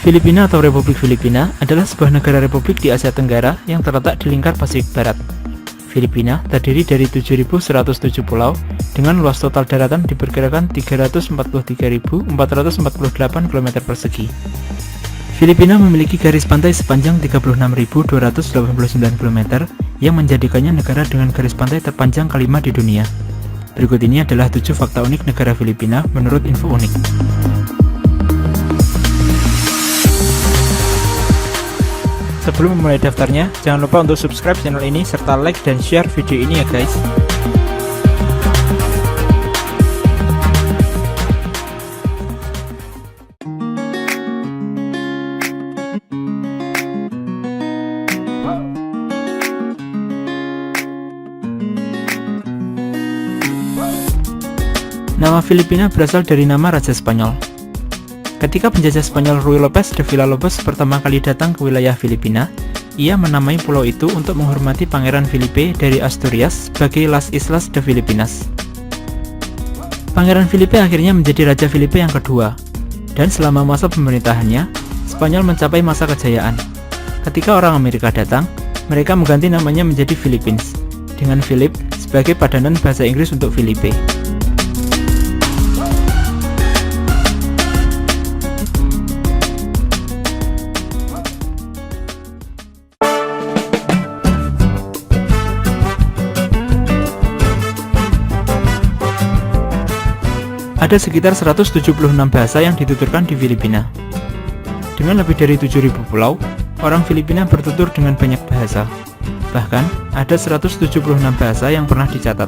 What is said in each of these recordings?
Filipina atau Republik Filipina adalah sebuah negara republik di Asia Tenggara yang terletak di lingkar Pasifik Barat. Filipina terdiri dari 7.107 pulau dengan luas total daratan diperkirakan 343.448 km persegi. Filipina memiliki garis pantai sepanjang 36.289 km yang menjadikannya negara dengan garis pantai terpanjang kelima di dunia. Berikut ini adalah 7 fakta unik negara Filipina menurut info unik. Sebelum memulai daftarnya, jangan lupa untuk subscribe channel ini serta like dan share video ini ya guys. Nama Filipina berasal dari nama Raja Spanyol. Ketika penjajah Spanyol Ruy Lopez de Villalobos pertama kali datang ke wilayah Filipina, ia menamai pulau itu untuk menghormati Pangeran Felipe dari Asturias sebagai Las Islas de Filipinas. Pangeran Felipe akhirnya menjadi Raja Felipe yang kedua, dan selama masa pemerintahannya, Spanyol mencapai masa kejayaan. Ketika orang Amerika datang, mereka mengganti namanya menjadi Philippines, dengan Philip sebagai padanan bahasa Inggris untuk Felipe. Ada sekitar 176 bahasa yang dituturkan di Filipina. Dengan lebih dari 7.000 pulau, orang Filipina bertutur dengan banyak bahasa. Bahkan, ada 176 bahasa yang pernah dicatat,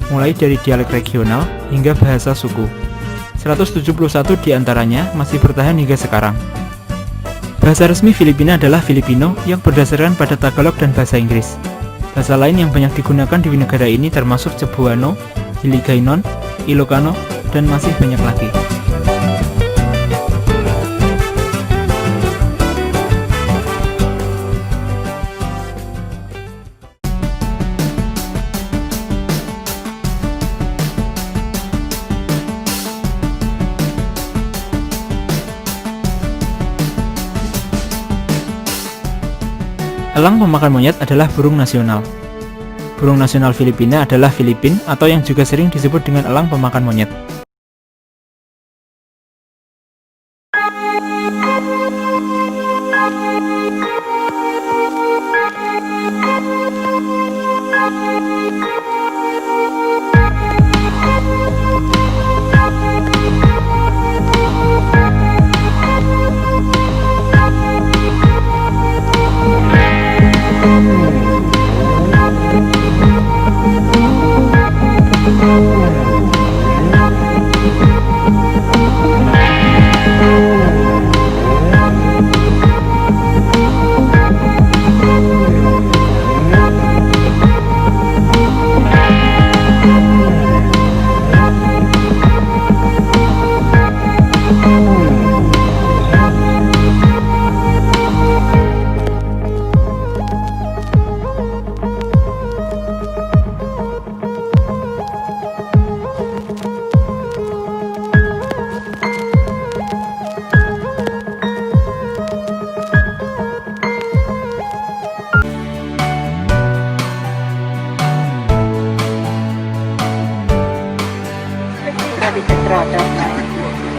mulai dari dialek regional hingga bahasa suku. 171 diantaranya masih bertahan hingga sekarang. Bahasa resmi Filipina adalah Filipino yang berdasarkan pada Tagalog dan bahasa Inggris. Bahasa lain yang banyak digunakan di negara ini termasuk Cebuano, Hiligaynon, Ilocano, dan masih banyak lagi. Elang pemakan monyet adalah burung nasional. Burung nasional Filipina adalah Filipin atau yang juga sering disebut dengan elang pemakan monyet.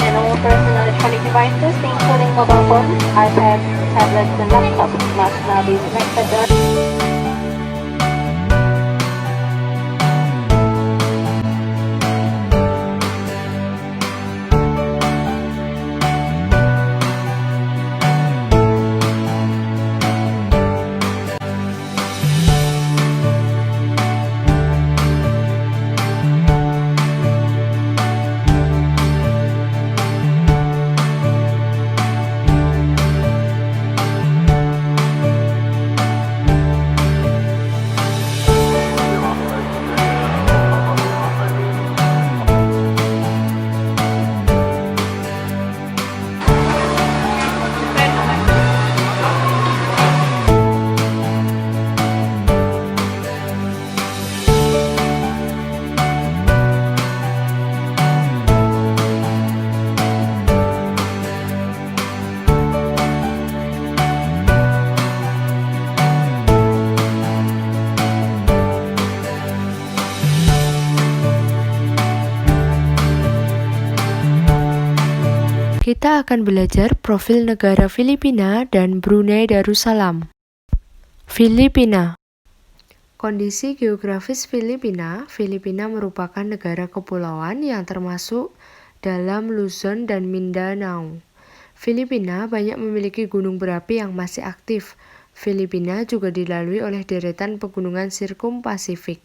And all personal electronic devices, including mobile phones, iPads, tablets, and laptops, must now be connected. Kita akan belajar profil negara Filipina dan Brunei Darussalam. Filipina. Kondisi geografis Filipina. Filipina merupakan negara kepulauan yang termasuk dalam Luzon dan Mindanao. Filipina banyak memiliki gunung berapi yang masih aktif. Filipina juga dilalui oleh deretan pegunungan Sirkum-Pasifik.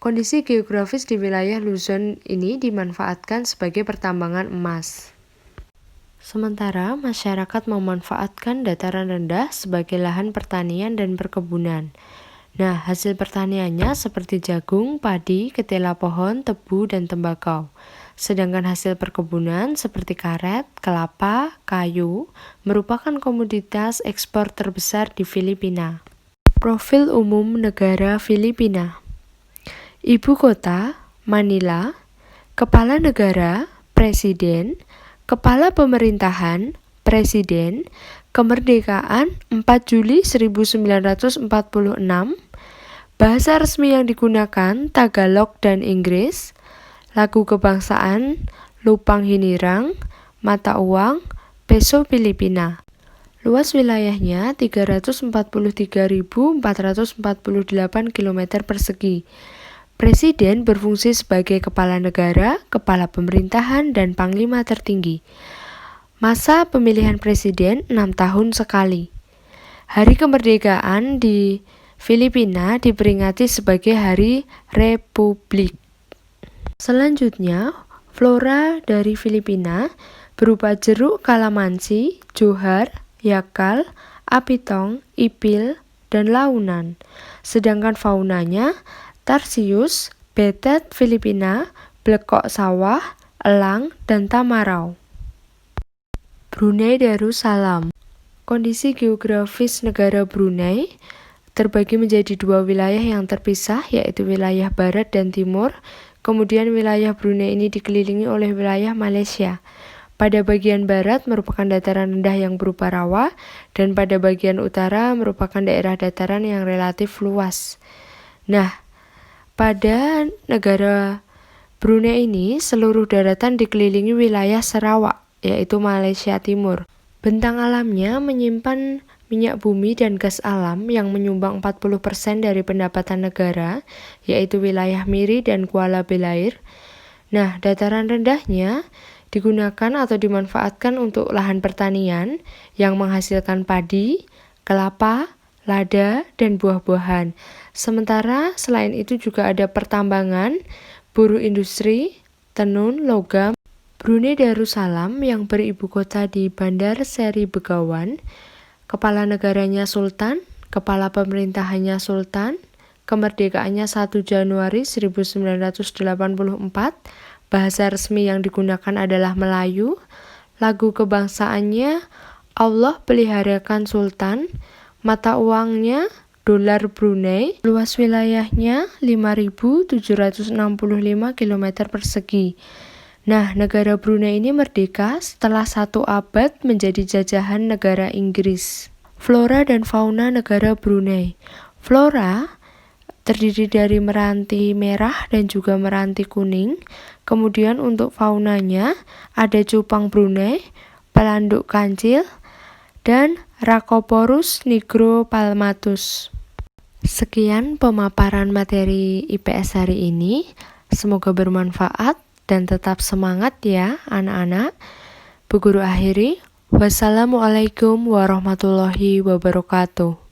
Kondisi geografis di wilayah Luzon ini dimanfaatkan sebagai pertambangan emas. Sementara masyarakat memanfaatkan dataran rendah sebagai lahan pertanian dan perkebunan. Nah, hasil pertaniannya seperti jagung, padi, ketela pohon, tebu, dan tembakau. Sedangkan hasil perkebunan seperti karet, kelapa, kayu merupakan komoditas ekspor terbesar di Filipina. Profil umum negara Filipina. Ibu kota, Manila. Kepala negara, Presiden. Kepala pemerintahan, Presiden. Kemerdekaan 4 Juli 1946. Bahasa resmi yang digunakan Tagalog dan Inggris. Lagu kebangsaan, Lupang Hinirang. Mata uang, Peso Filipina. Luas wilayahnya 343.448 km persegi. Presiden berfungsi sebagai kepala negara, kepala pemerintahan, dan panglima tertinggi. Masa pemilihan presiden 6 tahun sekali. Hari kemerdekaan di Filipina diperingati sebagai Hari Republik. Selanjutnya, flora dari Filipina berupa jeruk kalamansi, johar, yakal, apitong, ipil, dan launan. Sedangkan faunanya tarsius, betet Filipina, blekok sawah, elang, dan tamarau. Brunei Darussalam. Kondisi geografis negara Brunei terbagi menjadi dua wilayah yang terpisah, yaitu wilayah barat dan timur. Kemudian wilayah Brunei ini dikelilingi oleh wilayah Malaysia. Pada bagian barat merupakan dataran rendah yang berupa rawa, dan pada bagian utara merupakan daerah dataran yang relatif luas. Nah, pada negara Brunei ini seluruh daratan dikelilingi wilayah Sarawak, yaitu Malaysia Timur. Bentang alamnya menyimpan minyak bumi dan gas alam yang menyumbang 40% dari pendapatan negara, yaitu wilayah Miri dan Kuala Belair. Nah, dataran rendahnya digunakan atau dimanfaatkan untuk lahan pertanian yang menghasilkan padi, kelapa, lada, dan buah-buahan. Sementara selain itu juga ada pertambangan, buruh industri, tenun, logam. Brunei Darussalam yang beribu kota di Bandar Seri Begawan. Kepala negaranya Sultan, kepala pemerintahannya Sultan, kemerdekaannya 1 Januari 1984, bahasa resmi yang digunakan adalah Melayu, lagu kebangsaannya Allah peliharakan Sultan, mata uangnya dolar Brunei, luas wilayahnya 5.765 km persegi. Nah, negara Brunei ini merdeka setelah 1 abad menjadi jajahan negara Inggris. Flora dan fauna negara Brunei. Flora terdiri dari meranti merah dan juga meranti kuning. Kemudian untuk faunanya ada cupang Brunei, pelanduk kancil, dan Rhacoporus nigropalmatus. Sekian pemaparan materi IPS hari ini. Semoga bermanfaat dan tetap semangat ya anak-anak. Bu Guru akhiri, wassalamualaikum warahmatullahi wabarakatuh.